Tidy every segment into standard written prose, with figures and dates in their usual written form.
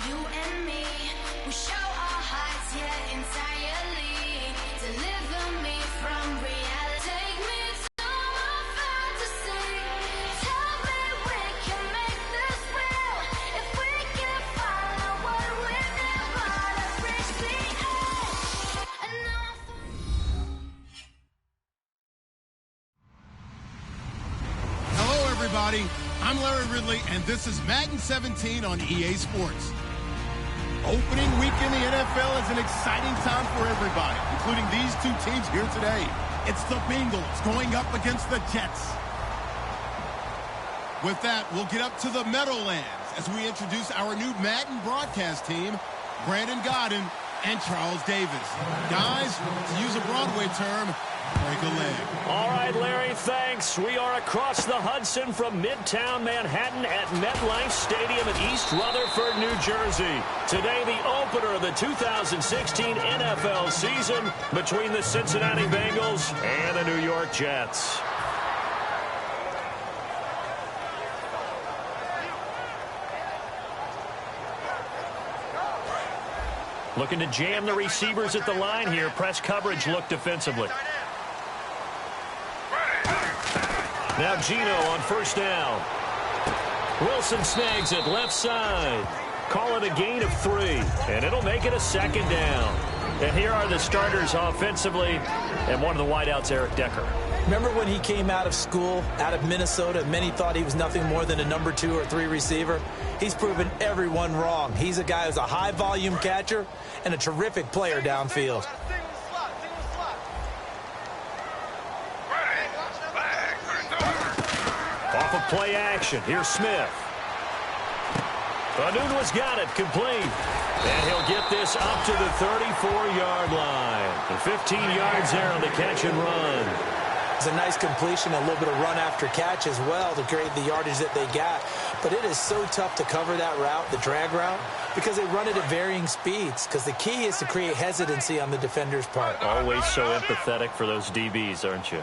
You and me, we show our hearts yet entirely. Deliver me from reality. Take me to my fantasy. Tell me we can make this real. If we can follow what we feel, but I reach the edge. And now Hello, everybody. I'm Larry Ridley, and this is Madden 17 on EA Sports. Opening week in the NFL is an exciting time for everybody, including these two teams here today. It's the Bengals going up against the Jets. With that, we'll get up to the Meadowlands as we introduce our new Madden broadcast team, Brandon Godden and Charles Davis. Guys, to use a Broadway term, break a leg. All right, Larry, thanks. We are across the Hudson from Midtown Manhattan at MetLife Stadium in East Rutherford, New Jersey. Today, the opener of the 2016 NFL season between the Cincinnati Bengals and the New York Jets. Looking to jam the receivers at the line here. Press coverage look defensively. Now Gino on first down. Wilson snags it left side. Call it a gain of 3, and it'll make it a second down. And here are the starters offensively, and one of the wideouts, Eric Decker. Remember when he came out of school, out of Minnesota, many thought he was nothing more than a number 2 or 3 receiver? He's proven everyone wrong. He's a guy who's a high-volume catcher and a terrific player downfield. Off of play action, here's Smith. Anunwa's got it, complete. And he'll get this up to the 34-yard line. And 15 yards there on the catch and run. It's a nice completion, a little bit of run after catch as well to create the yardage that they got. But it is so tough to cover that route, the drag route, because they run it at varying speeds. Because the key is to create hesitancy on the defender's part. Always so empathetic for those DBs, aren't you?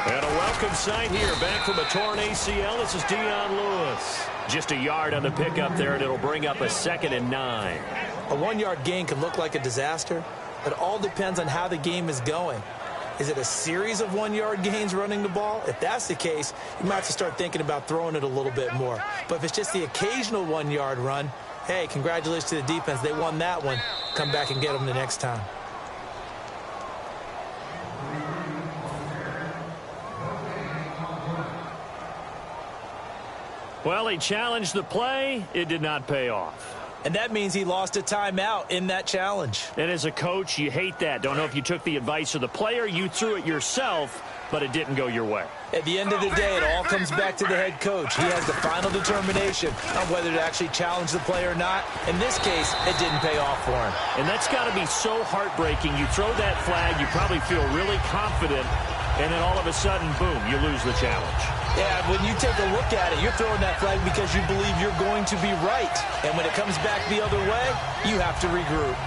And a welcome sight here, back from a torn ACL. This is Dion Lewis. Just a yard on the pickup there, and it'll bring up a 2nd and 9. A 1-yard gain can look like a disaster, but it all depends on how the game is going. Is it a series of 1-yard gains running the ball? If that's the case, you might have to start thinking about throwing it a little bit more. But if it's just the occasional 1-yard run, hey, congratulations to the defense. They won that one. Come back and get them the next time. Well, he challenged the play. It did not pay off. And that means he lost a timeout in that challenge. And as a coach, you hate that. Don't know if you took the advice of the player, you threw it yourself, but it didn't go your way. At the end of the day, it all comes back to the head coach. He has the final determination on whether to actually challenge the play or not. In this case, it didn't pay off for him. And that's got to be so heartbreaking. You throw that flag, you probably feel really confident, and then all of a sudden, boom, you lose the challenge. Yeah, when you take a look at it, you're throwing that flag because you believe you're going to be right. And when it comes back the other way, you have to regroup.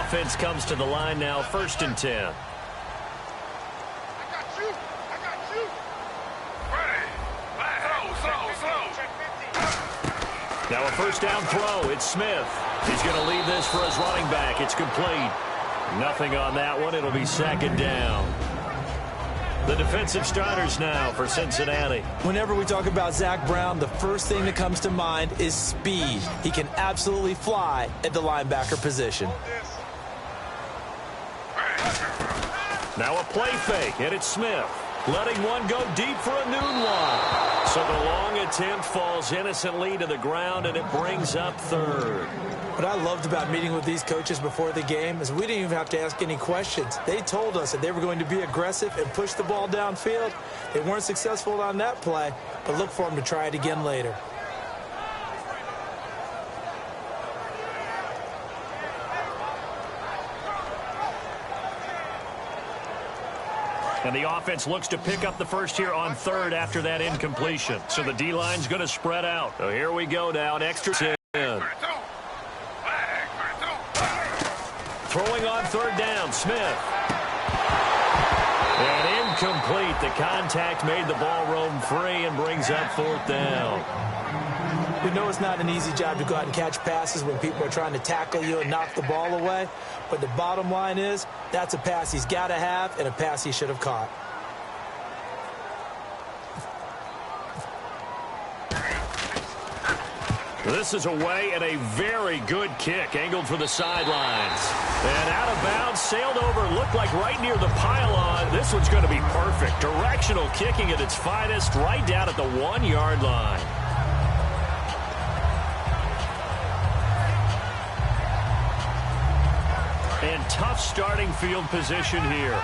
Offense comes to the line now, 1st and 10. Now a first down throw. It's Smith. He's going to leave this for his running back. It's complete. Nothing on that one. It'll be 2nd down. The defensive starters now for Cincinnati. Whenever we talk about Zach Brown, the first thing that comes to mind is speed. He can absolutely fly at the linebacker position. Now a play fake, and it's Smith. Letting one go deep for a noon one. So the long attempt falls innocently to the ground, and it brings up 3rd. What I loved about meeting with these coaches before the game is we didn't even have to ask any questions. They told us that they were going to be aggressive and push the ball downfield. They weren't successful on that play, but look for them to try it again later. And the offense looks to pick up the first here on 3rd after that incompletion. So the D-line's going to spread out. So here we go now, an extra 10. throwing on third down, Smith. And incomplete. The contact made the ball roam free and brings up fourth down. We know it's not an easy job to go out and catch passes when people are trying to tackle you and knock the ball away. But the bottom line is, that's a pass he's got to have and a pass he should have caught. This is away and a very good kick, angled for the sidelines. And out of bounds, sailed over, looked like right near the pylon. This one's going to be perfect. Directional kicking at its finest, right down at the 1-yard line. And tough starting field position here.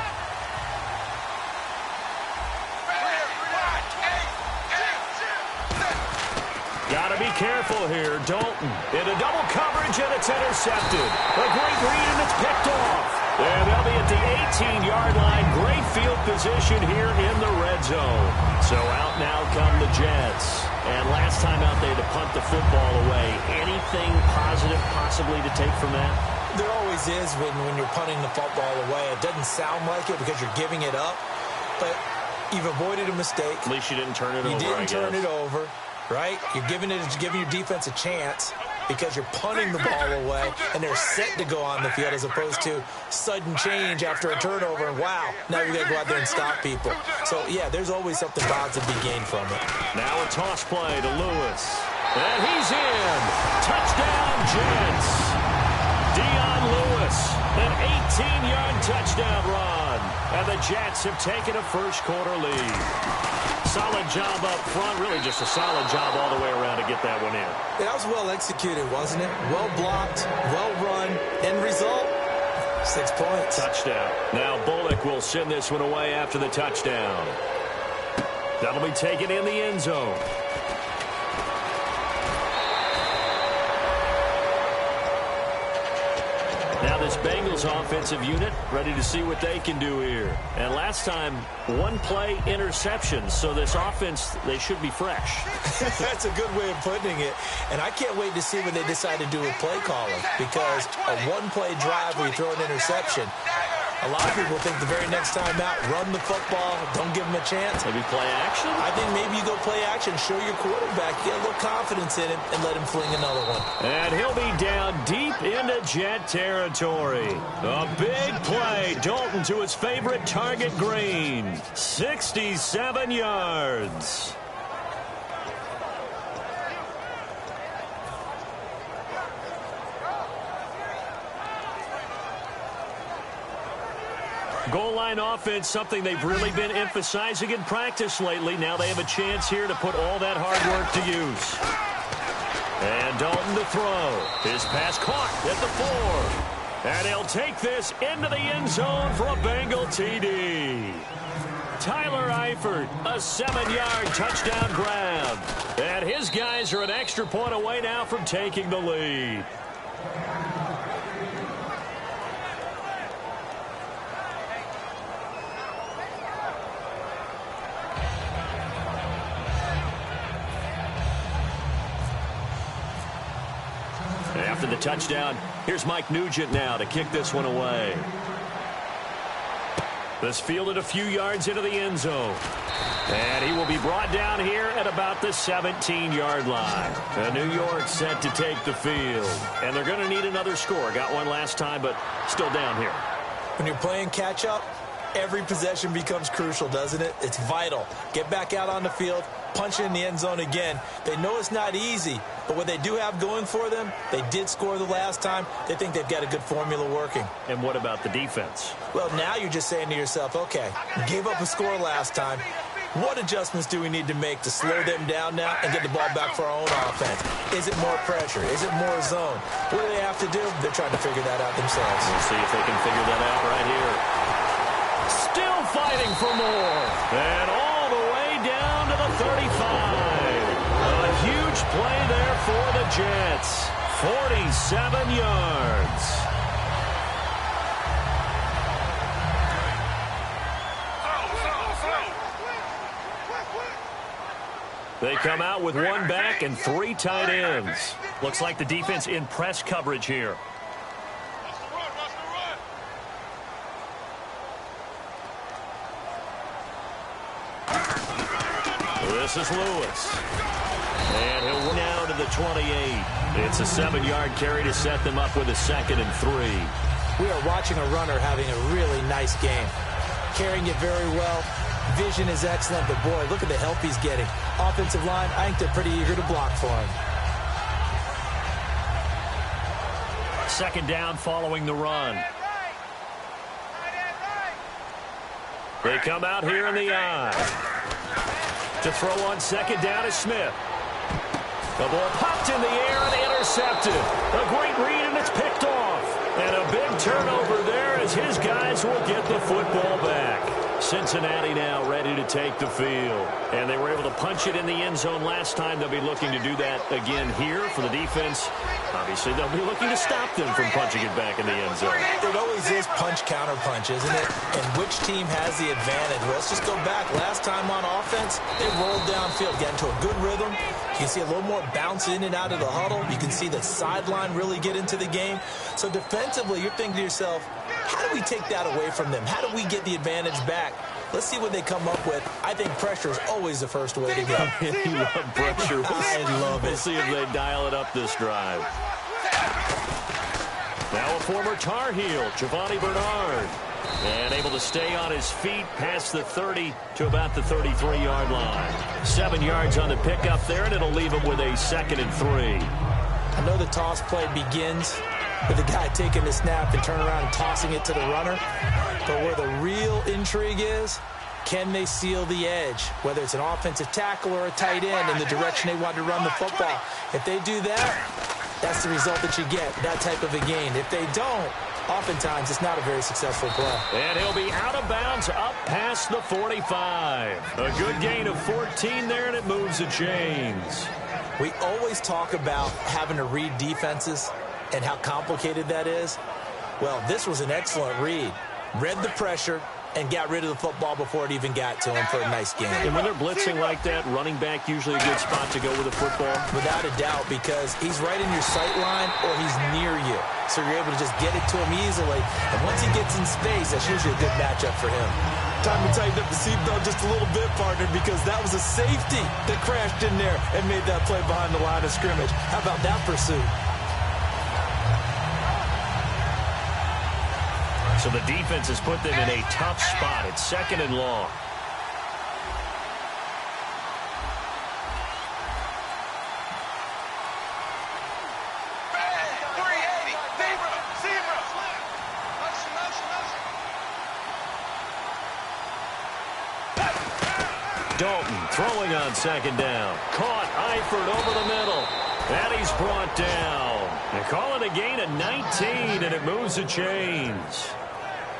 Got to be careful here. Dalton into double coverage, and it's intercepted. A great read, and it's picked off. And they'll be at the 18-yard line. Great field position here in the red zone. So out now come the Jets. And last time out, they had to punt the football away. Anything positive possibly to take from that? There always is when you're punting the football away. It doesn't sound like it because you're giving it up, but you've avoided a mistake. At least you didn't turn it over, You didn't turn it over, right? You're giving your defense a chance because you're punting the ball away, and they're set to go on the field as opposed to sudden change after a turnover, and wow, now we got to go out there and stop people. So, yeah, there's always something positive to be gained from it. Now a toss play to Lewis. And he's in. Touchdown, Jets. Dion Lewis, an 18-yard touchdown run. And the Jets have taken a first-quarter lead. Solid job up front, really just a solid job all the way around to get that one in. That was well executed, wasn't it? Well blocked, well run. End result, 6 points. Touchdown. Now Bullock will send this one away after the touchdown. That'll be taken in the end zone. Now this Bengals offensive unit ready to see what they can do here. And last time, one play interception. So this offense, they should be fresh. That's a good way of putting it. And I can't wait to see what they decide to do with play calling. Because a one-play drive where you throw an interception, a lot of people think the very next time out, run the football, don't give them a chance. Maybe play action? I think maybe you go play action, show your quarterback, get a little confidence in him, and let him fling another one. And he'll be down deep into Jet territory. A big play. Dalton to his favorite target, Green. 67 yards. Goal line offense, something they've really been emphasizing in practice lately. Now they have a chance here to put all that hard work to use. And Dalton to throw. His pass caught at the 4. And he'll take this into the end zone for a Bengal TD. Tyler Eifert, a 7-yard touchdown grab. And his guys are an extra point away now from taking the lead. After the touchdown, here's Mike Nugent now to kick this one away. This fielded a few yards into the end zone. And he will be brought down here at about the 17-yard line. New York set to take the field. And they're going to need another score. Got one last time, but still down here. When you're playing catch-up, every possession becomes crucial, doesn't it? It's vital. Get back out on the field, punch it in the end zone again. They know it's not easy, but what they do have going for them, they did score the last time. They think they've got a good formula working. And what about the defense? Well, now you're just saying to yourself, okay, gave up a score last time. What adjustments do we need to make to slow them down now and get the ball back for our own offense? Is it more pressure? Is it more zone? What do they have to do? They're trying to figure that out themselves. We'll see if they can figure that out right here. Still fighting for more. And all the way down to the 35. A huge play there for the Jets. 47 yards. They come out with one back and 3 tight ends. Looks like the defense in press coverage here. This is Lewis. And he'll run now to the 28. It's a 7-yard carry to set them up with a 2nd and 3. We are watching a runner having a really nice game. Carrying it very well. Vision is excellent, but boy, look at the help he's getting. Offensive line, I think they're pretty eager to block for him. 2nd down following the run. They come out here in the eye. To throw on 2nd down is Smith. The ball popped in the air and intercepted. A great read, and it's picked off. And a big turnover there as his guys will get the football back. Cincinnati now ready to take the field. And they were able to punch it in the end zone last time. They'll be looking to do that again here for the defense. Obviously, they'll be looking to stop them from punching it back in the end zone. It always is punch-counter-punch, isn't it? And which team has the advantage? Well, let's just go back. Last time on offense, they rolled downfield, got into a good rhythm. You can see a little more bounce in and out of the huddle. You can see the sideline really get into the game. So defensively, you're thinking to yourself, how do we take that away from them? How do we get the advantage back? Let's see what they come up with. I think pressure is always the first way to go. You love pressure. I love it. We'll see if they dial it up this drive. Now a former Tar Heel, Giovanni Bernard. And able to stay on his feet past the 30 to about the 33-yard line. 7 yards on the pickup there, and it'll leave him with a 2nd and 3. I know the toss play begins with the guy taking the snap and turning around and tossing it to the runner. But where the real intrigue is, can they seal the edge? Whether it's an offensive tackle or a tight end in the direction they want to run the football. If they do that, that's the result that you get, that type of a gain. If they don't, oftentimes it's not a very successful play. And he'll be out of bounds up past the 45. A good gain of 14 there, and it moves the chains. We always talk about having to read defenses and how complicated that is. Well, this was an excellent read. Read the pressure and got rid of the football before it even got to him for a nice game. And when they're blitzing like that, running back usually a good spot to go with the football? Without a doubt, because he's right in your sight line or he's near you. So you're able to just get it to him easily. And once he gets in space, that's usually a good matchup for him. Time to tighten up the seatbelt just a little bit, partner, because that was a safety that crashed in there and made that play behind the line of scrimmage. How about that pursuit? So the defense has put them in a tough spot. It's 2nd and long. Dalton throwing on 2nd down. Caught Eifert over the middle. And he's brought down. They call it a gain of 19, and it moves the chains.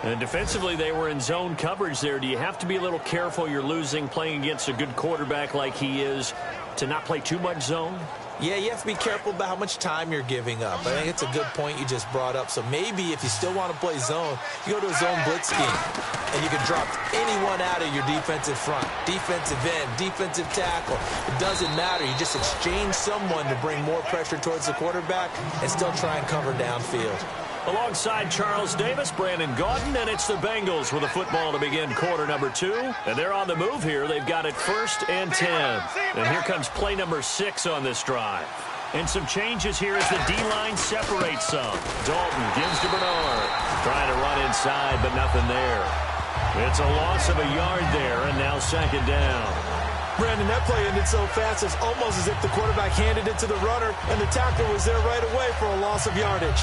And defensively, they were in zone coverage there. Do you have to be a little careful? You're losing, playing against a good quarterback like he is, to not play too much zone? Yeah, you have to be careful about how much time you're giving up. I think it's a good point you just brought up. So maybe if you still want to play zone, you go to a zone blitz scheme, and you can drop anyone out of your defensive front, defensive end, defensive tackle. It doesn't matter. You just exchange someone to bring more pressure towards the quarterback and still try and cover downfield. Alongside Charles Davis, Brandon Gaudin, and it's the Bengals with a football to begin quarter number 2. And they're on the move here. They've got it 1st and 10. And here comes play number 6 on this drive. And some changes here as the D-line separates some. Dalton gives to Bernard. Trying to run inside, but nothing there. It's a loss of a yard there, and now 2nd down. Brandon, that play ended so fast, it's almost as if the quarterback handed it to the runner, and the tackle was there right away for a loss of yardage.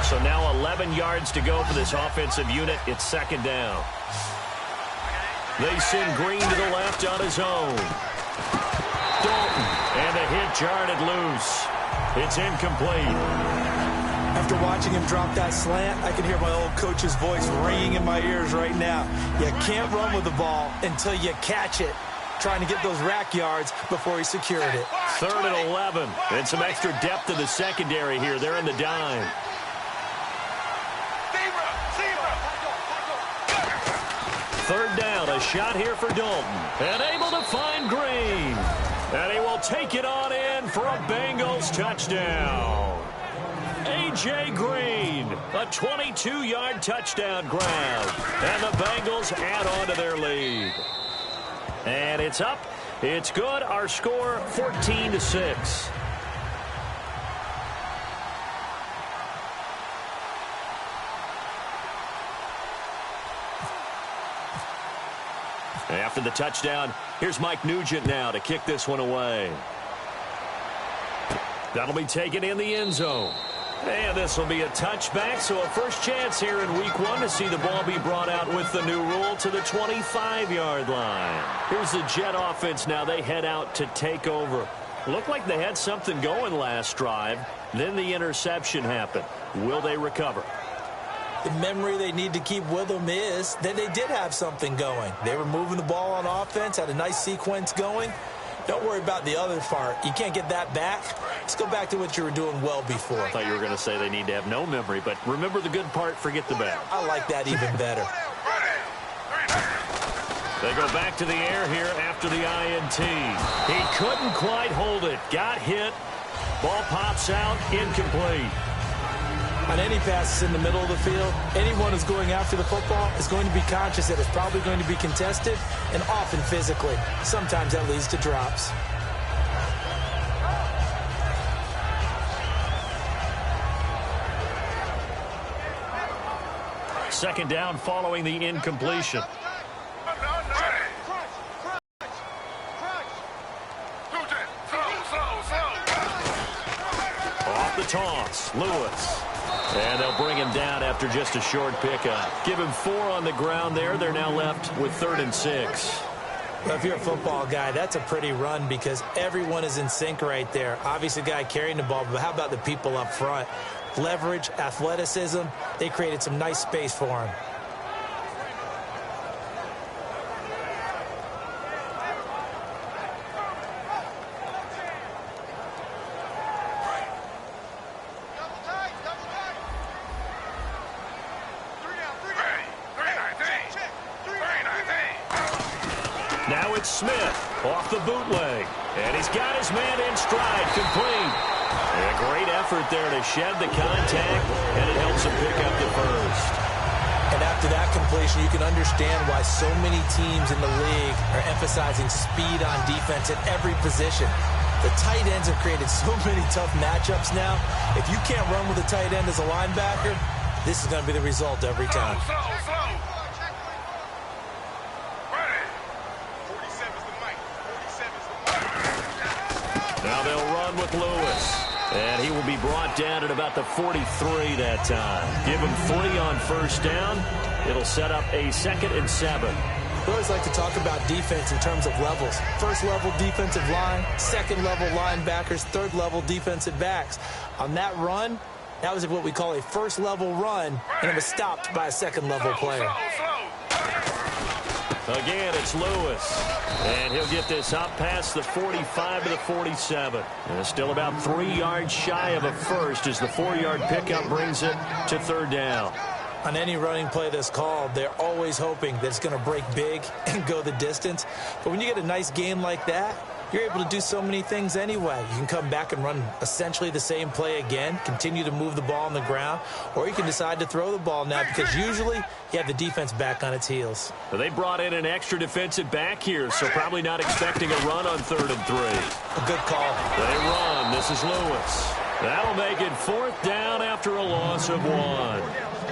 So now 11 yards to go for this offensive unit. It's 2nd down. They send Green to the left on his own. Dalton, and the hit jarred loose. It's incomplete. After watching him drop that slant, I can hear my old coach's voice ringing in my ears right now. You can't run with the ball until you catch it. Trying to get those rack yards before he secured it. 3rd and 11. And some extra depth to the secondary here. They're in the dime. 3rd down, a shot here for Dalton. And able to find Green. And he will take it on in for a Bengals touchdown. A.J. Green, a 22-yard touchdown grab. And the Bengals add on to their lead. And it's up. It's good. Our score, 14-6. After the touchdown, here's Mike Nugent now to kick this one away. That'll be taken in the end zone. And this will be a touchback, so a first chance here in week 1 to see the ball be brought out with the new rule to the 25-yard line. Here's the Jet offense now. They head out to take over. Looked like they had something going last drive. Then the interception happened. Will they recover? The memory they need to keep with them is that they did have something going. They were moving the ball on offense, had a nice sequence going. Don't worry about the other part. You can't get that back. Let's go back to what you were doing well before. I thought you were going to say they need to have no memory, but remember the good part, forget the bad. I like that even better. They go back to the air here after the INT. He couldn't quite hold it. Got hit. Ball pops out. Incomplete. On any passes in the middle of the field, anyone who's going after the football is going to be conscious that it's probably going to be contested, and often physically. Sometimes that leads to drops. Second down following the incompletion. Off the toss, Lewis. And they'll bring him down after just a short pickup. Give him 4 on the ground there. They're now left with 3rd and 6. Well, if you're a football guy, that's a pretty run because everyone is in sync right there. Obviously, the guy carrying the ball, but how about the people up front? Leverage, athleticism, they created some nice space for him. Now it's Smith off the bootleg. And he's got his man in stride, complete. And a great effort there to shed the contact, and it helps him pick up the first. And after that completion, you can understand why so many teams in the league are emphasizing speed on defense at every position. The tight ends have created so many tough matchups now. If you can't run with a tight end as a linebacker, this is going to be the result every time. Now they'll run with Lewis. And he will be brought down at about the 43 that time. Give him 3 on first down. It'll set up a 2nd and 7. We always like to talk about defense in terms of levels. First level defensive line, second level linebackers, third level defensive backs. On that run, that was what we call a first level run, and it was stopped by a second level player. Again, it's Lewis. And he'll get this up past the 45 to the 47. And still about 3 yards shy of a first as the 4-yard pickup brings it to 3rd down. On any running play that's called, they're always hoping that it's going to break big and go the distance. But when you get a nice game like that, you're able to do so many things anyway. You can come back and run essentially the same play again, continue to move the ball on the ground, or you can decide to throw the ball now because usually you have the defense back on its heels. Well, they brought in an extra defensive back here, so probably not expecting a run on 3rd and 3. A good call. They run. This is Lewis. That'll make it 4th down after a loss of 1.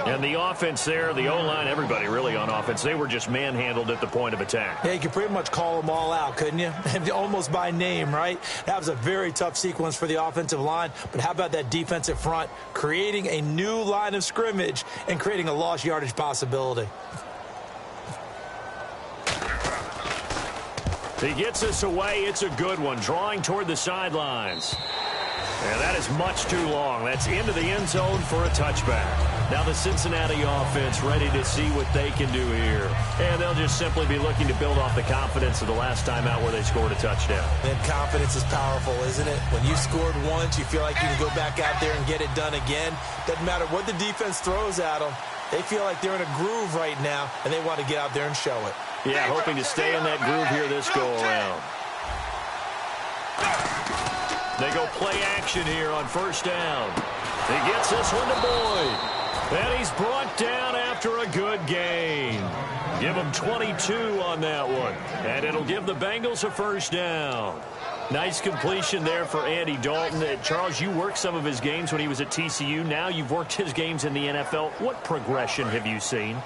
And the offense there, the O-line, everybody really on offense, they were just manhandled at the point of attack. Yeah, you could pretty much call them all out, couldn't you? Almost by name, right? That was a very tough sequence for the offensive line. But how about that defensive front creating a new line of scrimmage and creating a lost yardage possibility? He gets this away. It's a good one, drawing toward the sidelines. And that is much too long. That's into the end zone for a touchback. Now the Cincinnati offense ready to see what they can do here. And they'll just simply be looking to build off the confidence of the last time out where they scored a touchdown. And confidence is powerful, isn't it? When you scored once, you feel like you can go back out there and get it done again. Doesn't matter what the defense throws at them. They feel like they're in a groove right now, and they want to get out there and show it. Yeah, hoping to stay in that groove here this go-around. They go play action here on first down. He gets this one to Boyd. And he's brought down after a good gain. Give him 22 on that one. And it'll give the Bengals a first down. Nice completion there for Andy Dalton. Charles, you worked some of his games when he was at TCU. Now you've worked his games in the NFL. What progression have you seen?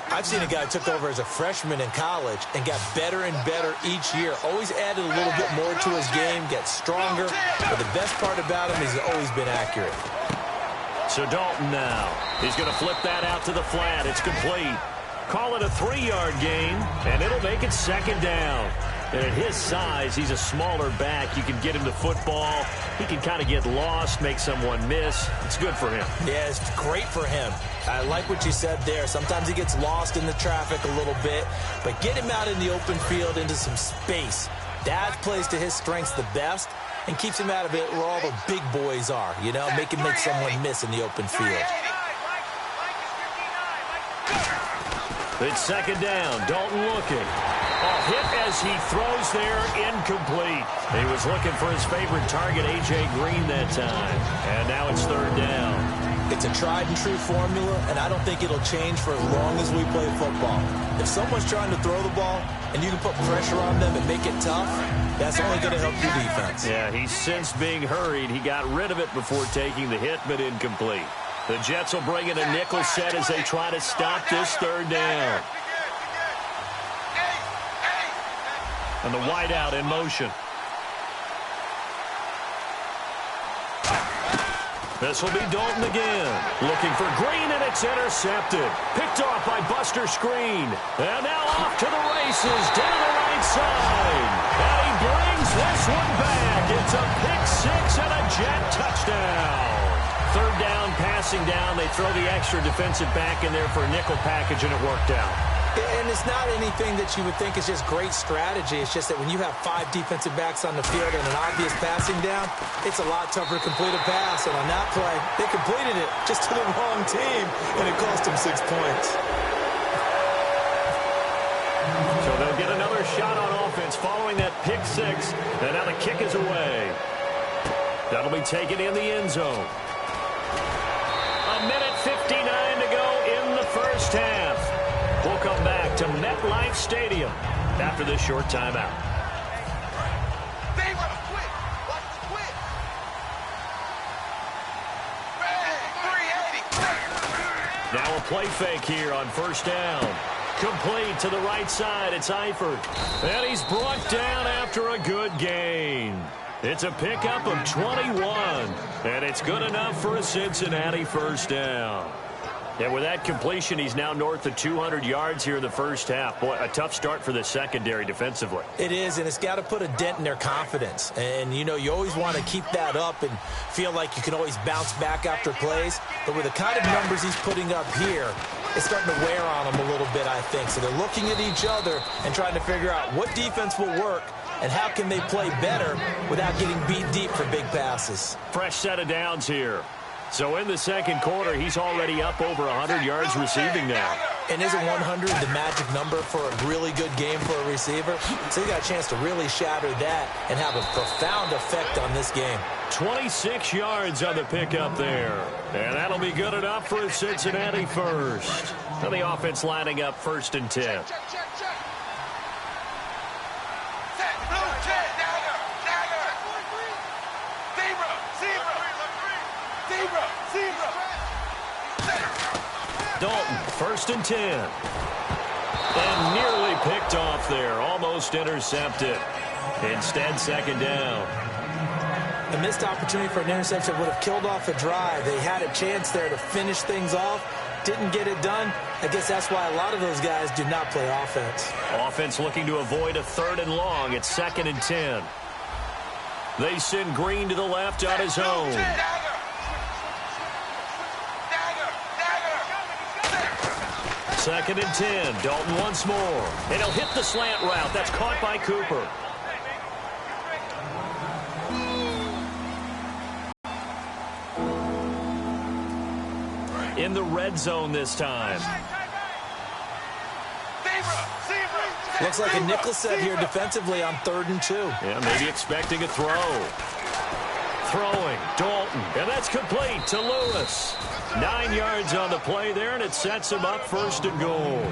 I've seen a guy who took over as a freshman in college and got better and better each year. Always added a little bit more to his game, gets stronger. But the best part about him is he's always been accurate. So Dalton now. He's going to flip that out to the flat. It's complete. Call it a 3-yard gain, and it'll make it second down. And at his size, he's a smaller back. You can get him the football. He can kind of get lost, make someone miss. It's good for him. Yeah, it's great for him. I like what you said there. Sometimes he gets lost in the traffic a little bit, but get him out in the open field into some space. That plays to his strengths the best and keeps him out of it where all the big boys are, you know, make someone miss in the open field. It's second down. Dalton looking. A hit as he throws there, incomplete. He was looking for his favorite target, A.J. Green, that time. And now it's third down. It's a tried-and-true formula, and I don't think it'll change for as long as we play football. If someone's trying to throw the ball and you can put pressure on them and make it tough, that's only going to help your defense. Yeah, he's since being hurried. He got rid of it before taking the hit, but incomplete. The Jets will bring in a nickel set as they try to stop this third down. And the wideout in motion. This will be Dalton again. Looking for Green, and it's intercepted. Picked off by Buster Screen. And now off to the races down the right side. And he brings this one back. It's a pick-6 and a Jet touchdown. Third down, passing down. They throw the extra defensive back in there for a nickel package, and it worked out. And it's not anything that you would think is just great strategy. It's just that when you have 5 defensive backs on the field and an obvious passing down, it's a lot tougher to complete a pass. And on that play, they completed it just to the wrong team, and it cost them 6 points. So they'll get another shot on offense following that pick-6, and now the kick is away. That'll be taken in the end zone. 1:59 to go in the first half. We'll come back to MetLife Stadium after this short timeout. Now a play fake here on first down. Complete to the right side. It's Eifert. And he's brought down after a good gain. It's a pickup of 21. And it's good enough for a Cincinnati first down. And with that completion, he's now north of 200 yards here in the first half. Boy, a tough start for the secondary defensively. It is, and it's got to put a dent in their confidence. And, you know, you always want to keep that up and feel like you can always bounce back after plays. But with the kind of numbers he's putting up here, it's starting to wear on them a little bit, I think. So they're looking at each other and trying to figure out what defense will work and how can they play better without getting beat deep for big passes. Fresh set of downs here. So in the second quarter, he's already up over 100 yards receiving now. And isn't 100 the magic number for a really good game for a receiver? So you got a chance to really shatter that and have a profound effect on this game. 26 yards on the pickup there. And that'll be good enough for a Cincinnati first. So the offense lining up 1st and 10. Dalton, 1st and 10. And nearly picked off there. Almost intercepted. Instead, 2nd down. A missed opportunity for an interception would have killed off a drive. They had a chance there to finish things off. Didn't get it done. I guess that's why a lot of those guys do not play offense. Offense looking to avoid a 3rd and long. It's 2nd and 10. They send Green to the left on his own. Second and 10. Dalton once more. And he'll hit the slant route. That's caught by Cooper. In the red zone this time. Looks like a nickel set here defensively on 3rd and 2. Yeah, maybe expecting a throw. Throwing, Dalton, and that's complete to Lewis. 9 yards on the play there, and it sets him up 1st and goal.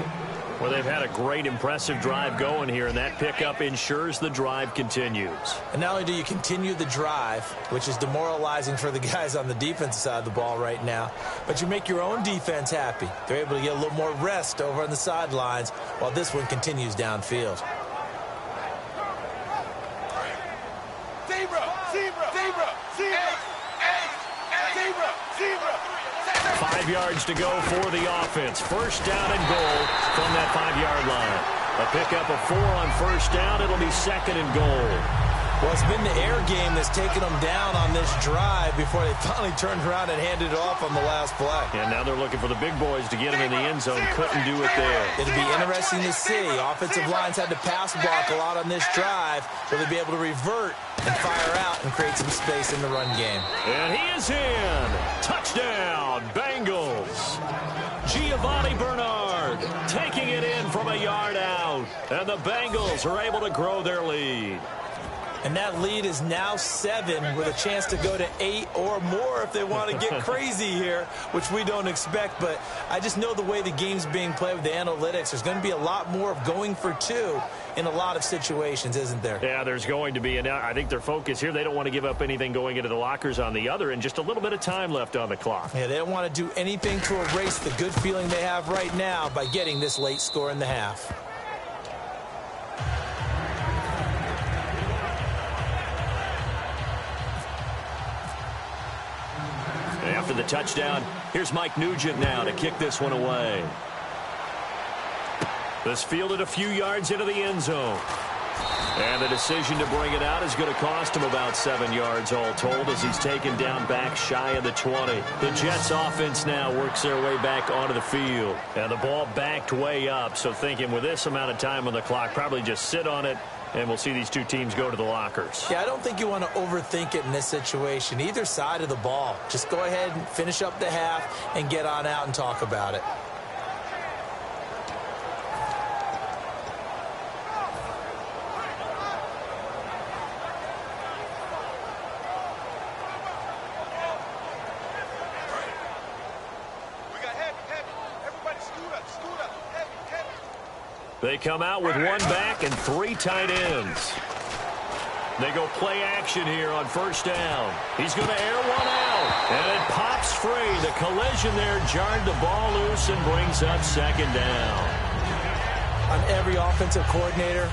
Well, they've had a great, impressive drive going here, and that pickup ensures the drive continues. And not only do you continue the drive, which is demoralizing for the guys on the defensive side of the ball right now, but you make your own defense happy. They're able to get a little more rest over on the sidelines while this one continues downfield. 5 yards to go for the offense. 1st down and goal from that 5-yard line. A pickup of 4 on 1st down. It'll be 2nd and goal. Well, it's been the air game that's taken them down on this drive before they finally turned around and handed it off on the last play. And now they're looking for the big boys to get him in the end zone. Couldn't do it there. It'll be interesting to see. Offensive lines had to pass block a lot on this drive. Will they be able to revert and fire out and create some space in the run game? And he is in. Touchdown, Bengals. Giovanni Bernard taking it in from a yard out. And the Bengals are able to grow their lead. And that lead is now 7 with a chance to go to 8 or more if they want to get crazy here, which we don't expect. But I just know the way the game's being played with the analytics, there's going to be a lot more of going for 2 in a lot of situations, isn't there? Yeah, there's going to be. And I think their focus here, they don't want to give up anything going into the lockers on the other, and just a little bit of time left on the clock. Yeah, they don't want to do anything to erase the good feeling they have right now by getting this late score in the half. After the touchdown, here's Mike Nugent now to kick this one away. This fielded a few yards into the end zone. And the decision to bring it out is going to cost him about 7 yards all told as he's taken down back shy of the 20. The Jets offense now works their way back onto the field. And the ball backed way up, so thinking with this amount of time on the clock, probably just sit on it, and we'll see these two teams go to the lockers. Yeah, I don't think you want to overthink it in this situation. Either side of the ball. Just go ahead and finish up the half and get on out and talk about it. They come out with 1 back and 3 tight ends. They go play action here on 1st down. He's going to air one out, and it pops free. The collision there jarred the ball loose and brings up 2nd down. On every offensive coordinator,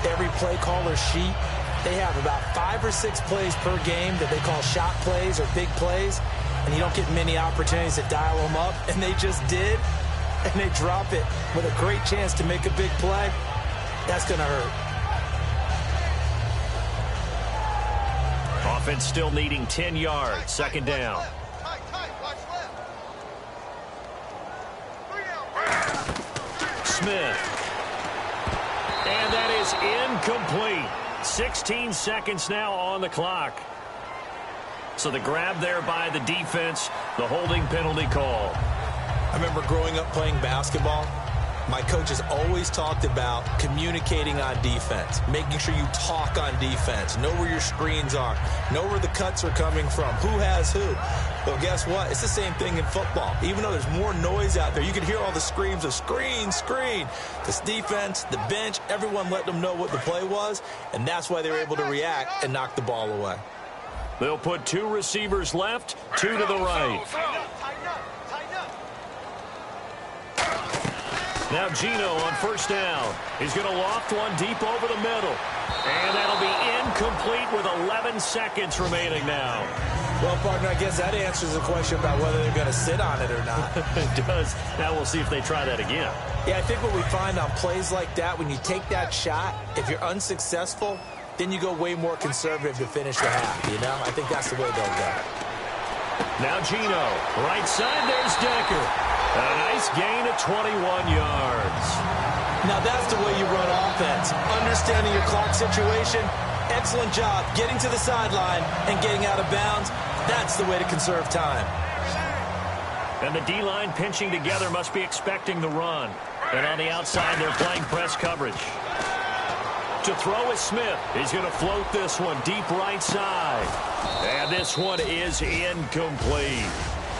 every play caller sheet, they have about 5 or 6 plays per game that they call shot plays or big plays, and you don't get many opportunities to dial them up, and they just did. And they drop it with a great chance to make a big play. That's going to hurt. Offense still needing 10 yards. 2nd down. Smith. And that is incomplete. 16 seconds now on the clock. So the grab there by the defense, the holding penalty call. I remember growing up playing basketball. My coaches always talked about communicating on defense, making sure you talk on defense, know where your screens are, know where the cuts are coming from, who has who. Well, guess what? It's the same thing in football. Even though there's more noise out there, you can hear all the screams of screen, screen. This defense, the bench, everyone let them know what the play was, and that's why they were able to react and knock the ball away. They'll put 2 receivers left, 2 to the right. Now Gino on 1st down. He's going to loft one deep over the middle. And that'll be incomplete with 11 seconds remaining now. Well, partner, I guess that answers the question about whether they're going to sit on it or not. It does. Now we'll see if they try that again. Yeah, I think what we find on plays like that, when you take that shot, if you're unsuccessful, then you go way more conservative to finish the half, you know? I think that's the way they'll go. Now Gino. Right side, there's Decker. A nice gain of 21 yards. Now that's the way you run offense. Understanding your clock situation. Excellent job getting to the sideline and getting out of bounds. That's the way to conserve time. And the D-line pinching together must be expecting the run. And on the outside, they're playing press coverage. To throw is Smith. He's going to float this one deep right side. And this one is incomplete.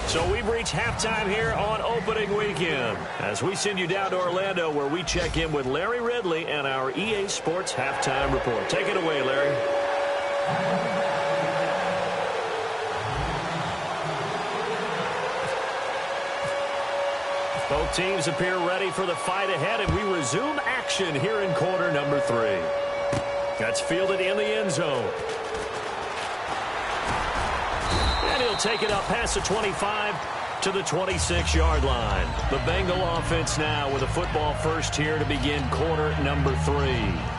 So we've reached halftime here on opening weekend as we send you down to Orlando where we check in with Larry Ridley and our EA Sports halftime report. Take it away, Larry. Both teams appear ready for the fight ahead, and we resume action here in quarter number 3. That's fielded in the end zone. And he'll take it up past the 25 to the 26-yard line. The Bengal offense now with a football first here to begin quarter number 3.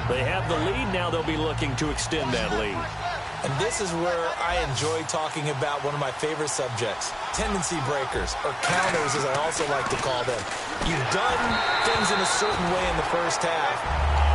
They have the lead. Now they'll be looking to extend that lead. And this is where I enjoy talking about one of my favorite subjects, tendency breakers, or counters as I also like to call them. You've done things in a certain way in the first half,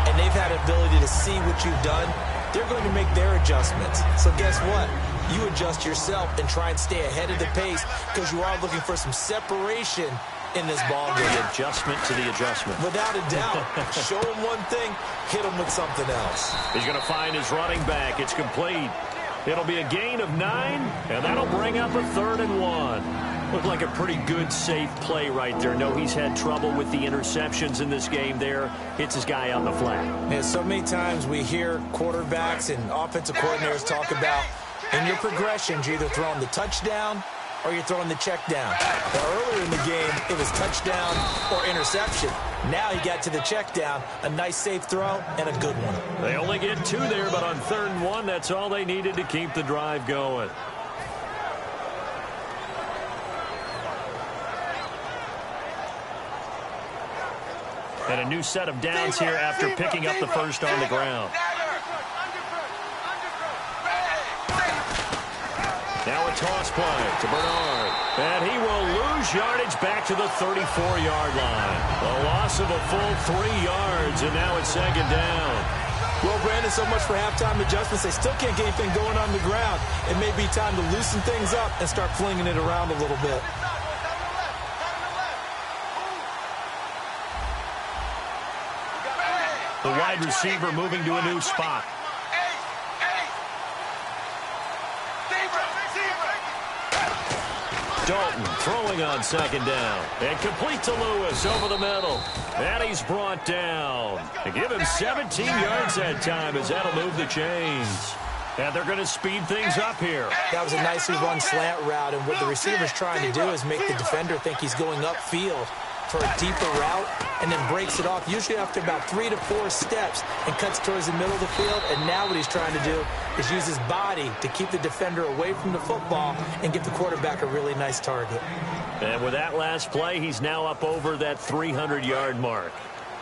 and they've had an ability to see what you've done. They're going to make their adjustments. So guess what? You adjust yourself and try and stay ahead of the pace because you are looking for some separation in this ball game. The adjustment to the adjustment. Without a doubt. Show him one thing, hit him with something else. He's going to find his running back. It's complete. It'll be a gain of 9, and that'll bring up a 3rd and 1. Looked like a pretty good, safe play right there. No, he's had trouble with the interceptions in this game there. Hits his guy out in the flat. Yeah, so many times we hear quarterbacks and offensive coordinators talk about in your progressions, you're either throwing the touchdown or you're throwing the check down. But earlier in the game, it was touchdown or interception. Now he got to the check down, a nice safe throw, and a good one. They only get 2 there, but on 3rd and 1, that's all they needed to keep the drive going. And a new set of downs here after picking up the first on the ground. Now a toss play to Bernard. And he will lose yardage back to the 34-yard line. A loss of a full 3 yards, and now it's 2nd down. Well, Brandon, so much for halftime adjustments. They still can't get anything going on the ground. It may be time to loosen things up and start flinging it around a little bit. The wide receiver moving to a new spot. Dalton throwing on 2nd down. And complete to Lewis over the middle. And he's brought down. They give him 17 yards that time as that'll move the chains. And they're going to speed things up here. That was a nicely run slant route, and what the receiver's trying to do is make the defender think he's going upfield for a deeper route and then breaks it off, usually after about 3 to 4 steps, and cuts towards the middle of the field. And now what he's trying to do is use his body to keep the defender away from the football and give the quarterback a really nice target. And with that last play, he's now up over that 300-yard mark.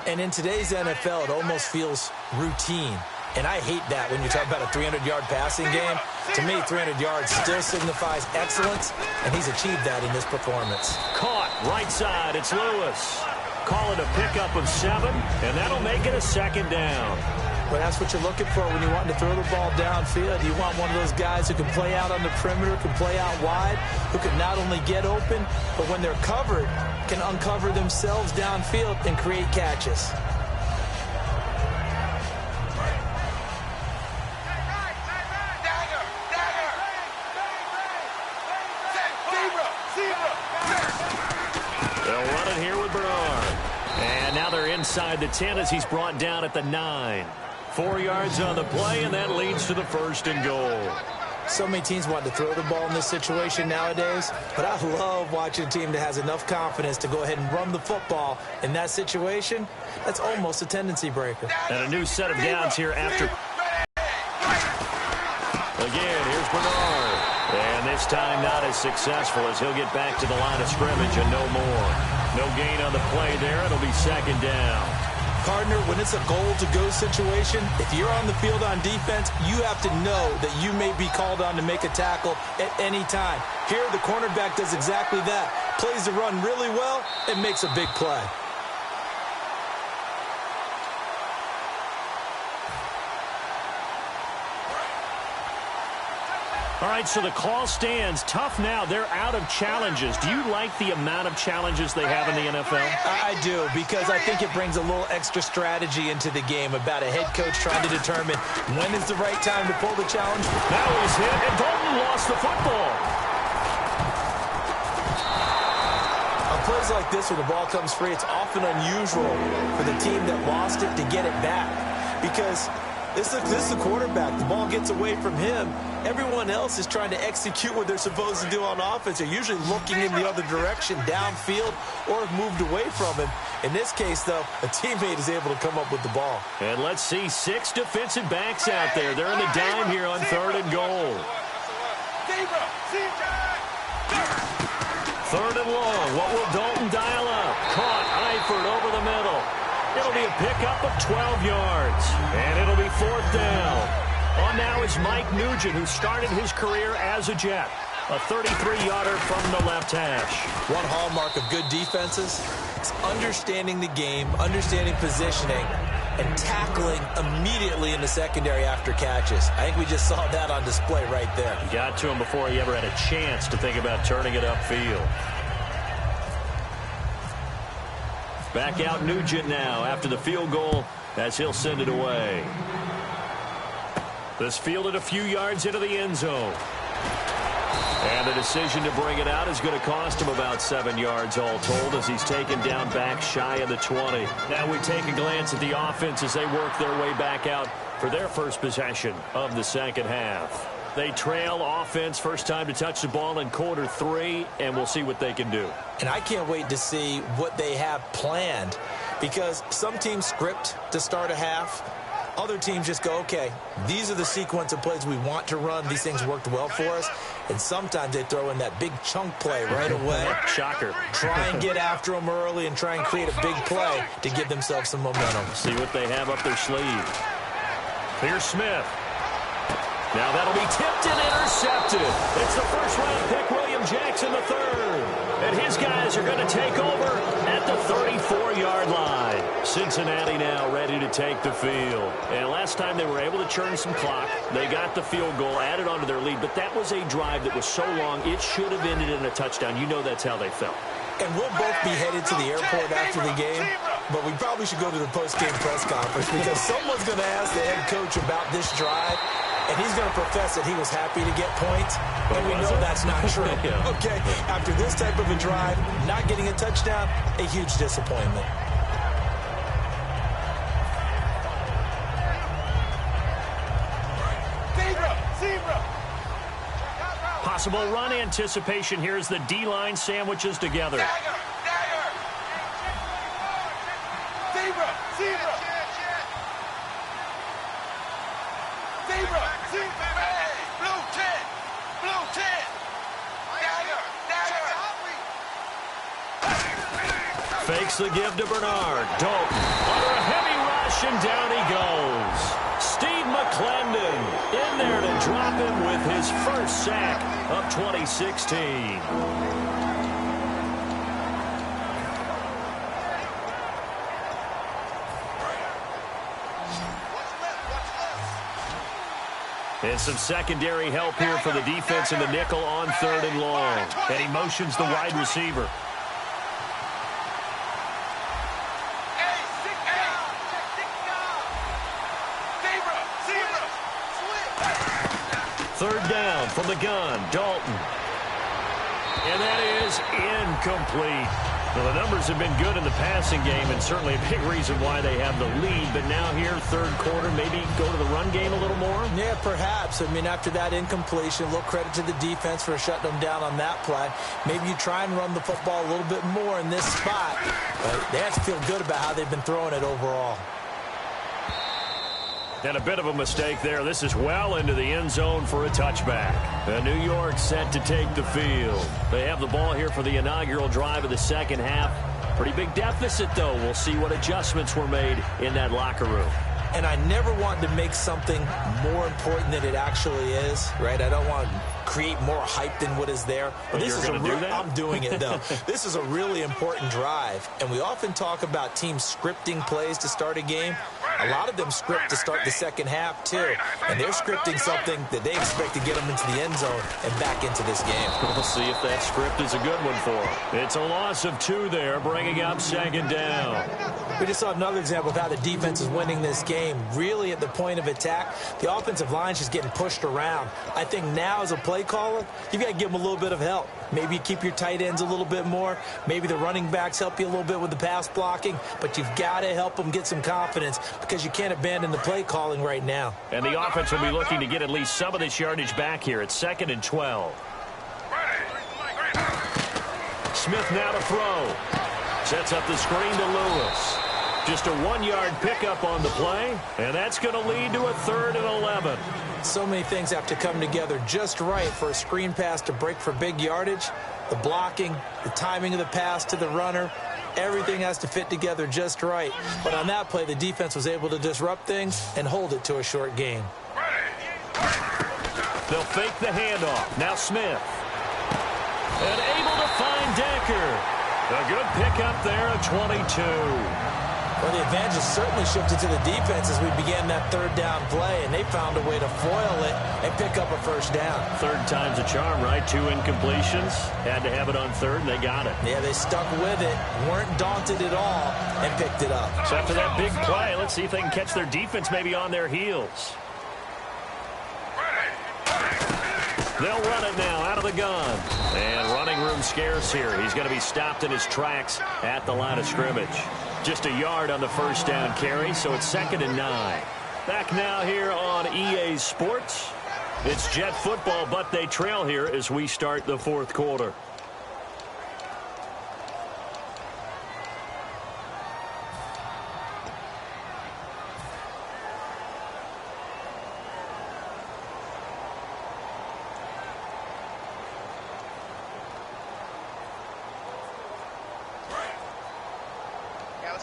And in today's NFL, it almost feels routine. And I hate that when you talk about a 300-yard passing game. To me, 300 yards still signifies excellence, and he's achieved that in this performance. Caught right side. It's Lewis. Call it a pickup of 7, and that'll make it a 2nd down. Well, that's what you're looking for when you want to throw the ball downfield. You want one of those guys who can play out on the perimeter, can play out wide, who can not only get open, but when they're covered, can uncover themselves downfield and create catches. They'll run it here with Bernard. And now they're inside the 10 as he's brought down at the 9. 4 yards on the play, and that leads to the 1st and goal. So many teams want to throw the ball in this situation nowadays, but I love watching a team that has enough confidence to go ahead and run the football. In that situation, that's almost a tendency breaker. And a new set of downs here after. Again, here's Bernard. And this time not as successful as he'll get back to the line of scrimmage and no more. No gain on the play there. It'll be 2nd down. Partner, when it's a goal-to-go situation, if you're on the field on defense, you have to know that you may be called on to make a tackle at any time. Here, the cornerback does exactly that. Plays the run really well and makes a big play. All right, so the call stands. Tough now. They're out of challenges. Do you like the amount of challenges they have in the NFL? I do, because I think it brings a little extra strategy into the game about a head coach trying to determine when is the right time to pull the challenge. Now he's hit, and Dalton lost the football. On plays like this where the ball comes free, it's often unusual for the team that lost it to get it back, because this is the quarterback. The ball gets away from him. Everyone else is trying to execute what they're supposed to do on offense. They're usually looking in the other direction, downfield, or have moved away from him. In this case, though, a teammate is able to come up with the ball. And let's see 6 defensive backs out there. They're in the dime here on 3rd and goal. 3rd and long. What will Dalton dial up? Caught. Eifert over the middle. It'll be a pickup of 12 yards. And it'll be 4th down. On now is Mike Nugent, who started his career as a Jet. A 33-yarder from the left hash. One hallmark of good defenses is understanding the game, understanding positioning, and tackling immediately in the secondary after catches. I think we just saw that on display right there. He got to him before he ever had a chance to think about turning it upfield. Back out Nugent now after the field goal as he'll send it away. This fielded a few yards into the end zone. And the decision to bring it out is going to cost him about 7 yards all told as he's taken down back shy of the 20. Now we take a glance at the offense as they work their way back out for their first possession of the second half. They trail offense, first time to touch the ball in quarter 3, and we'll see what they can do. And I can't wait to see what they have planned, because some teams script to start a half. Other teams just go, okay, these are the sequence of plays we want to run. These things worked well for us. And sometimes they throw in that big chunk play right away. Shocker. Try and get after them early and try and create a big play to give themselves some momentum. See what they have up their sleeve. Here's Smith. Now that'll be tipped and intercepted. It's the first-round pick, William Jackson III. And his guys are going to take over at the 34-yard line. Cincinnati now ready to take the field. And last time they were able to churn some clock. They got the field goal, added onto their lead. But that was a drive that was so long, it should have ended in a touchdown. You know that's how they felt. And we'll both be headed to the airport after the game, but we probably should go to the post-game press conference because someone's going to ask the head coach about this drive, and he's going to profess that he was happy to get points, and we know that's not true. Okay, after this type of a drive, not getting a touchdown, a huge disappointment. Possible run anticipation here as the D-line sandwiches together. Fakes the give to Bernard. Dalton under a heavy rush, and down he goes. Steve McClendon in there to drop him with his first sack of 2016. And some secondary help here for the defense in the nickel on 3rd and long. And he motions the wide receiver. Third down from the gun, Dalton. And that is incomplete. Well, the numbers have been good in the passing game and certainly a big reason why they have the lead. But now here, 3rd quarter, maybe go to the run game a little more? Yeah, perhaps. I mean, after that incompletion, a little credit to the defense for shutting them down on that play. Maybe you try and run the football a little bit more in this spot. But they have to feel good about how they've been throwing it overall. And a bit of a mistake there. This is well into the end zone for a touchback. New York set to take the field. They have the ball here for the inaugural drive of the second half. Pretty big deficit, though. We'll see what adjustments were made in that locker room. And I never want to make something more important than it actually is, right? I don't want to create more hype than what is there. But this is a real, I'm doing it, though. This is a really important drive. And we often talk about teams scripting plays to start a game. A lot of them script to start the second half, too. And they're scripting something that they expect to get them into the end zone and back into this game. We'll see if that script is a good one for them. It's a loss of 2 there, bringing up second down. We just saw another example of how the defense is winning this game. Really at the point of attack, the offensive line is just getting pushed around. I think now as a play caller, you've got to give them a little bit of help. Maybe you keep your tight ends a little bit more. Maybe the running backs help you a little bit with the pass blocking. But you've got to help them get some confidence because you can't abandon the play calling right now. And the offense will be looking to get at least some of this yardage back here at 2nd and 12. Smith now to throw. Sets up the screen to Lewis. Just a 1-yard pickup on the play, and that's going to lead to a 3rd and 11. So many things have to come together just right for a screen pass to break for big yardage. The blocking, the timing of the pass to the runner, everything has to fit together just right. But on that play, the defense was able to disrupt things and hold it to a short gain. They'll fake the handoff. Now Smith. And able to find Decker. A good pickup there at 22. Well, the advantage has certainly shifted to the defense as we began that 3rd down play, and they found a way to foil it and pick up a 1st down. 3rd time's a charm, right? 2 incompletions. Had to have it on 3rd, and they got it. Yeah, they stuck with it, weren't daunted at all, and picked it up. So after that big play, let's see if they can catch their defense maybe on their heels. They'll run it now out of the gun. And running room scarce here. He's going to be stopped in his tracks at the line of scrimmage. Just a yard on the 1st down carry, so it's 2nd and 9. Back now here on EA Sports. It's Jet football, but they trail here as we start the 4th quarter.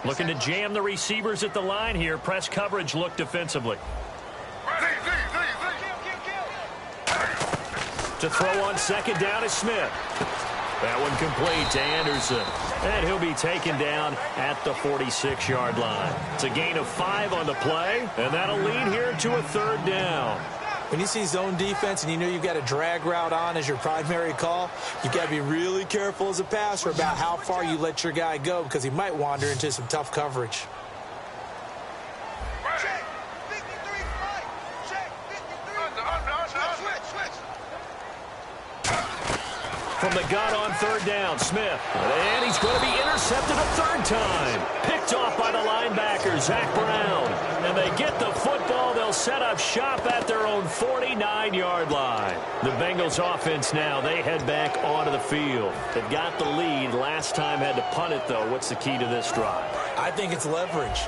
Looking to jam the receivers at the line here. Press coverage look defensively. To throw on 2nd down is Smith. That one complete to Anderson. And he'll be taken down at the 46-yard line. It's a gain of 5 on the play, and that'll lead here to a 3rd down. When you see zone defense and you know you've got a drag route on as your primary call, you've got to be really careful as a passer about how far you let your guy go because he might wander into some tough coverage. From the gun on 3rd down, Smith. And he's going to be intercepted a 3rd time. Picked off by the linebacker, Zach Brown. And they get the football. They'll set up shop at their own 49-yard line. The Bengals offense now, they head back onto the field. They've got the lead. Last time had to punt it, though. What's the key to this drive? I think it's leverage.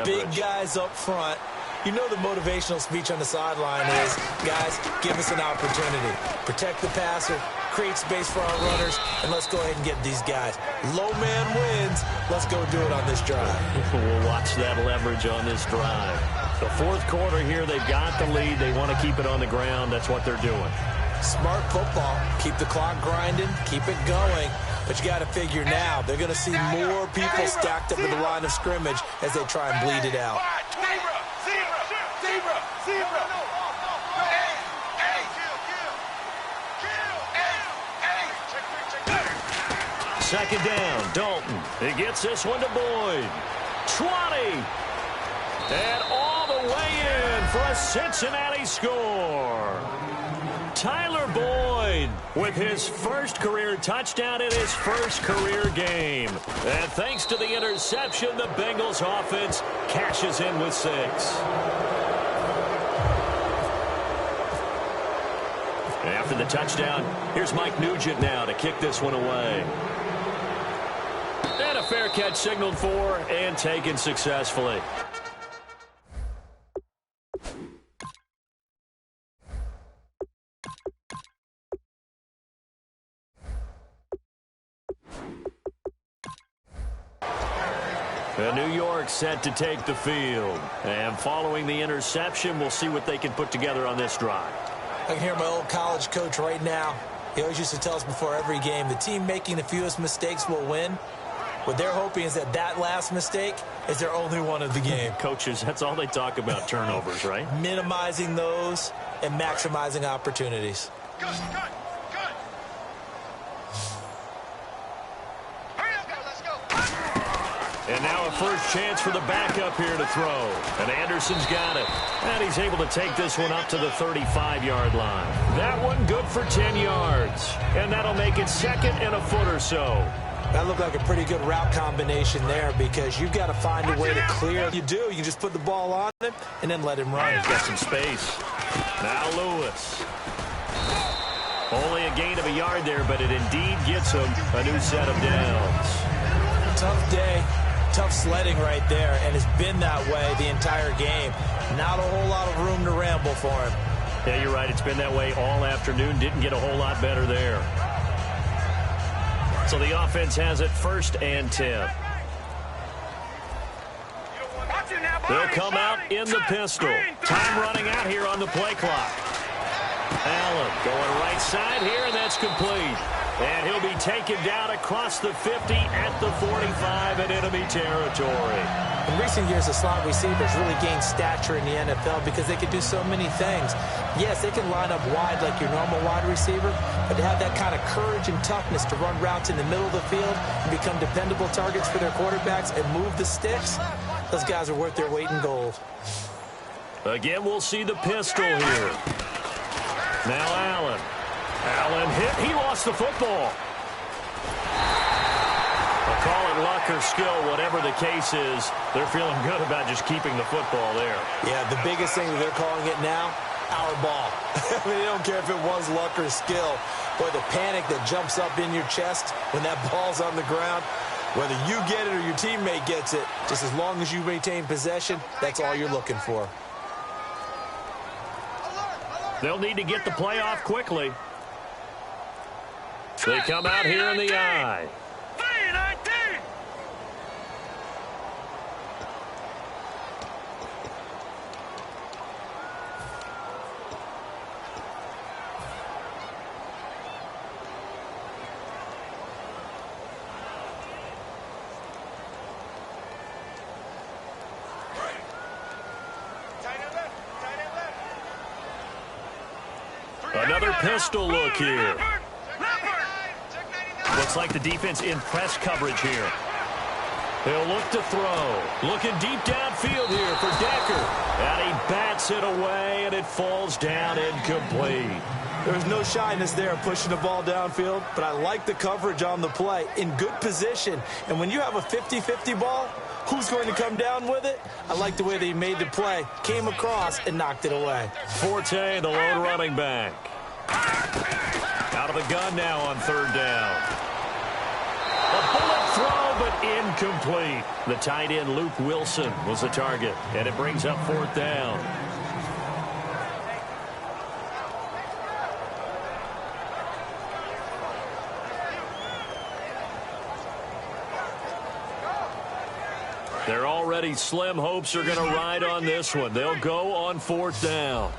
Big guys up front. You know the motivational speech on the sideline is, guys, give us an opportunity. Protect the passer, create space for our runners, and let's go ahead and get these guys. Low man wins. Let's go do it on this drive. We'll watch that leverage on this drive. The 4th quarter here, they've got the lead. They want to keep it on the ground. That's what they're doing. Smart football. Keep the clock grinding. Keep it going. But you got to figure now, they're going to see more people stacked up at the line of scrimmage as they try and bleed it out. Second down, Dalton. He gets this one to Boyd. 20. And all the way in for a Cincinnati score. Tyler Boyd with his first career touchdown in his first career game. And thanks to the interception, the Bengals offense cashes in with 6. After the touchdown, here's Mike Nugent now to kick this one away. And a fair catch signaled for and taken successfully. New York set to take the field. And following the interception, we'll see what they can put together on this drive. I can hear my old college coach right now. He always used to tell us before every game, the team making the fewest mistakes will win. What they're hoping is that that last mistake is their only one of the game. Coaches, that's all they talk about, turnovers, right? Minimizing those and maximizing opportunities. Good. Hurry up, let's go. And now a first chance for the backup here to throw. And Anderson's got it. And he's able to take this one up to the 35-yard line. That one good for 10 yards. And that'll make it second and a foot or so. That looked like a pretty good route combination there because you've got to find a way to clear. You do. You just put the ball on him and then let him run. He's got some space. Now Lewis. Only a gain of a yard there, but it indeed gets him a new set of downs. Tough day. Tough sledding right there, and it's been that way the entire game. Not a whole lot of room to ramble for him. Yeah, you're right. It's been that way all afternoon. Didn't get a whole lot better there. So the offense has it 1st and 10. They'll come out in the pistol. Time running out here on the play clock. Allen going right side here, and that's complete. And he'll be taken down across the 50 at the 45 in enemy territory. In recent years, the slot receivers really gained stature in the NFL because they can do so many things. Yes, they can line up wide like your normal wide receiver, but to have that kind of courage and toughness to run routes in the middle of the field and become dependable targets for their quarterbacks and move the sticks, those guys are worth their weight in gold. Again, we'll see the pistol here. Now Allen. Allen hit. He lost the football. I'll call it luck or skill, whatever the case is. They're feeling good about just keeping the football there. Yeah, the biggest thing that they're calling it now, our ball. I mean, they don't care if it was luck or skill. Boy, the panic that jumps up in your chest when that ball's on the ground, whether you get it or your teammate gets it, just as long as you maintain possession, that's all you're looking for. They'll need to get the play off quickly. They come out here in the eye. Another pistol look here. Looks like the defense in press coverage here. They'll look to throw. Looking deep downfield here for Decker. And he bats it away, and it falls down incomplete. There's no shyness there pushing the ball downfield, but I like the coverage on the play. In good position. And when you have a 50-50 ball, who's going to come down with it? I like the way they made the play. Came across and knocked it away. Forte, the lone running back. Out of the gun now on 3rd down. A bullet throw, but incomplete. The tight end, Luke Wilson, was the target, and it brings up 4th down. They're already slim hopes are going to ride on this one. They'll go on 4th down.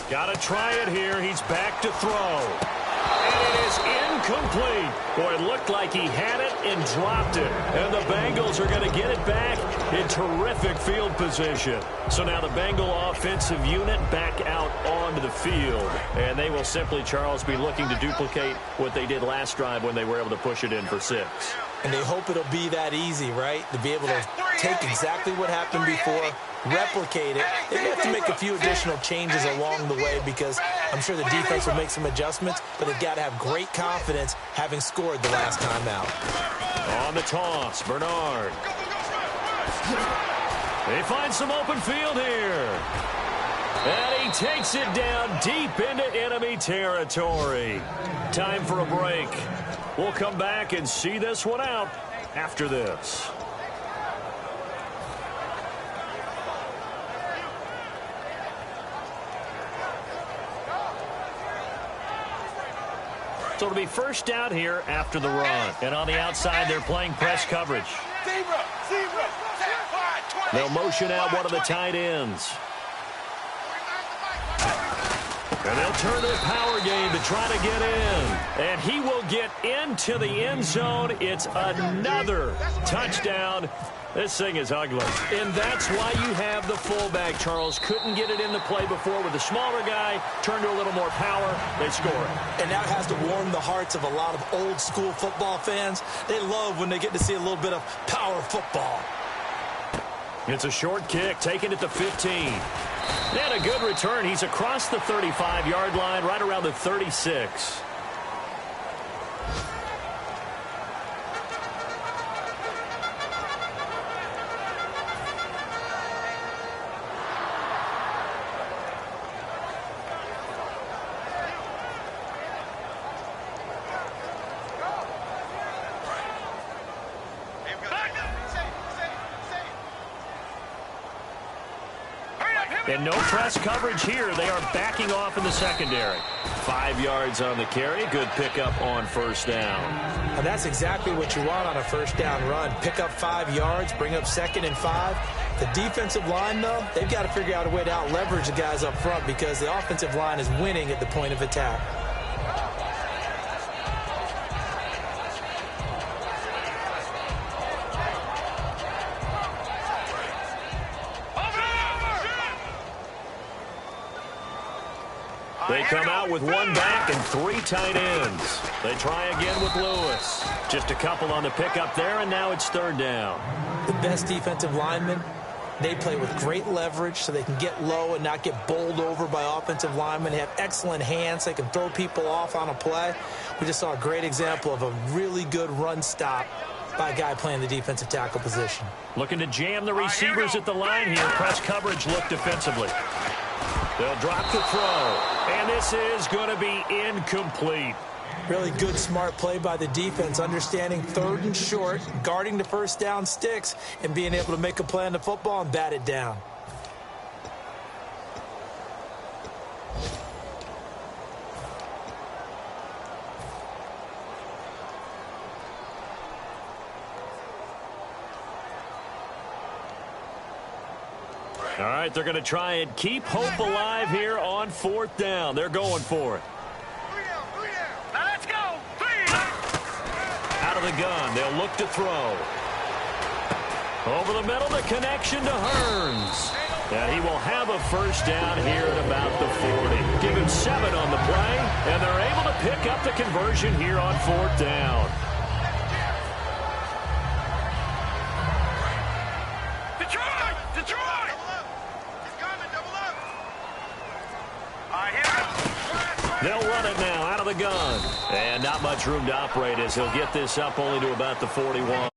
Got to try it here. He's back to throw. And it is incomplete. Boy, it looked like he had it and dropped it. And the Bengals are going to get it back in terrific field position. So now the Bengal offensive unit back out onto the field. And they will simply, Charles, be looking to duplicate what they did last drive when they were able to push it in for 6. And they hope it'll be that easy, right? To be able to take exactly what happened before, replicate it. They have to make a few additional changes along the way because I'm sure the defense will make some adjustments, but they've got to have great confidence having scored the last time out. On the toss, Bernard. They find some open field here. And he takes it down deep into enemy territory. Time for a break. We'll come back and see this one out after this. So it'll be first down here after the run. And on the outside, they're playing press coverage. They'll motion out one of the tight ends. And they'll turn to the power game to try to get in. And he will get into the end zone. It's another touchdown. This thing is ugly. And that's why you have the fullback, Charles. Couldn't get it into play before with the smaller guy. Turned to a little more power. They score it. And that has to warm the hearts of a lot of old school football fans. They love when they get to see a little bit of power football. It's a short kick, taken at the 15. And a good return. He's across the 35-yard line, right around the 36. And no press coverage here. They are backing off in the secondary. 5 yards on the carry. Good pickup on first down. And that's exactly what you want on a first down run. Pick up 5 yards, bring up 2nd and 5. The defensive line, though, they've got to figure out a way to out-leverage the guys up front because the offensive line is winning at the point of attack. They come out with 1 back and 3 tight ends. They try again with Lewis. Just a couple on the pickup there, and now it's 3rd down. The best defensive linemen, they play with great leverage so they can get low and not get bowled over by offensive linemen. They have excellent hands. They can throw people off on a play. We just saw a great example of a really good run stop by a guy playing the defensive tackle position. Looking to jam the receivers at the line here. Press coverage look defensively. They'll drop the throw, and this is going to be incomplete. Really good, smart play by the defense, understanding 3rd and short, guarding the first down sticks, and being able to make a play on the football and bat it down. All right, they're going to try and keep hope alive here on 4th down. They're going for it. Now let's go. Out of the gun, they'll look to throw. Over the middle, the connection to Hearns. And he will have a first down here at about the 40. Give him 7 on the play, and they're able to pick up the conversion here on 4th down. They'll run it now out of the gun. And not much room to operate as he'll get this up only to about the 41.